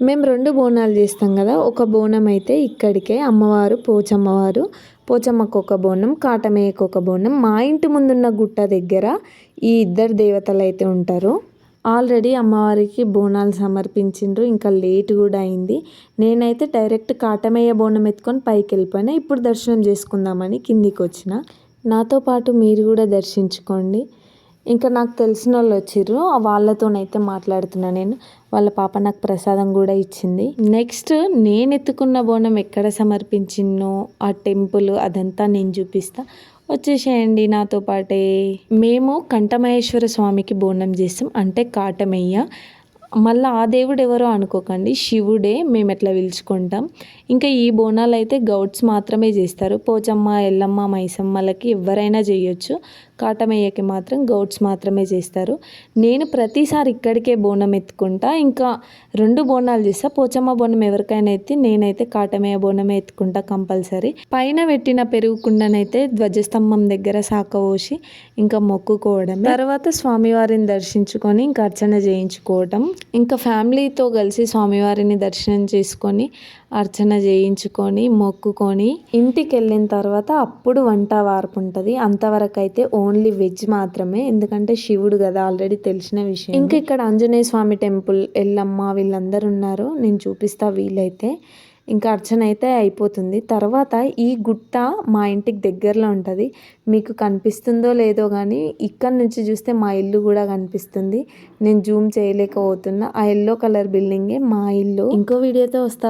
మేము 2 బోనాలు చేస్తాం కదా. ఒక బోనం అయితే ఇక్కడికే అమ్మవారు పోచమ్మకు ఒక బోనం, కాటమయ్యకు ఒక బోనం. మా ఇంటి ముందున్న గుట్ట దగ్గర ఈ ఇద్దరు దేవతలు అయితే ఉంటారు. ఆల్రెడీ అమ్మవారికి బోనాలు సమర్పించిండ్రు, ఇంకా లేట్ కూడా అయింది. నేనైతే డైరెక్ట్ కాటమయ్య బోనం ఎత్తుకొని పైకి వెళ్ళిపోయినా. ఇప్పుడు దర్శనం చేసుకుందామని కిందికి వచ్చిన. నాతో పాటు మీరు కూడా దర్శించుకోండి. ఇంకా నాకు తెలిసిన వాళ్ళు వచ్చిర్రు, వాళ్ళతోనైతే మాట్లాడుతున్నా నేను. వాళ్ళ పాప నాకు ప్రసాదం కూడా ఇచ్చింది. నెక్స్ట్ నేను ఎత్తుకున్న బోనం ఎక్కడ సమర్పించినో ఆ టెంపుల్ అదంతా నేను చూపిస్తా. వచ్చేసేయండి నాతో పాటే. మేము కంఠమహేశ్వర స్వామికి బోనం చేస్తాం, అంటే కాటమయ్య. మళ్ళీ ఆ దేవుడు ఎవరో అనుకోకండి, శివుడే, మేము ఎట్లా పిలుచుకుంటాం. ఇంకా ఈ బోనాలు అయితే గౌడ్స్ మాత్రమే చేస్తారు. పోచమ్మ, ఎల్లమ్మ, మైసమ్మలకి ఎవరైనా చేయొచ్చు. కాటమయ్యకి మాత్రం గౌడ్స్ మాత్రమే చేస్తారు. నేను ప్రతిసారి ఇక్కడికే బోనం ఎత్తుకుంటా. ఇంకా 2 బోనాలు చేస్తా. పోచమ్మ బోనం ఎవరికైనా ఎత్తి, నేనైతే కాటమయ్య బోనమే ఎత్తుకుంటా కంపల్సరీ. పైన పెట్టిన పెరుగు కుండనైతే ధ్వజస్తంభం దగ్గర సాక పోసి ఇంకా మొక్కుకోవడం, తర్వాత స్వామివారిని దర్శించుకొని ఇంకా అర్చన చేయించుకోవటం. ఇంకా ఫ్యామిలీతో కలిసి స్వామివారిని దర్శనం చేసుకొని అర్చన చేయించుకొని మొక్కుకొని ఇంటికి వెళ్ళిన తర్వాత అప్పుడు వంట వార్పు ఉంటుంది. అంతవరకు అయితే ఓన్లీ వెజ్ మాత్రమే, ఎందుకంటే శివుడు కదా, ఆల్రెడీ తెలిసిన విషయం. ఇంకా ఇక్కడ ఆంజనేయ స్వామి టెంపుల్, ఎల్లమ్మ వీళ్ళందరూ ఉన్నారు, నేను చూపిస్తా వీలైతే. ఇంకా అర్చన అయితే అయిపోతుంది. తర్వాత ఈ గుట్ట మా ఇంటికి దగ్గరలో ఉంటుంది. మీకు కనిపిస్తుందో లేదో కానీ ఇక్కడ నుంచి చూస్తే మా ఇల్లు కూడా కనిపిస్తుంది. నేను జూమ్ చేయలేకపోతున్నా. ఆ ఎల్లో కలర్ బిల్డింగే మా ఇల్లు. ఇంకో వీడియోతో వస్తా.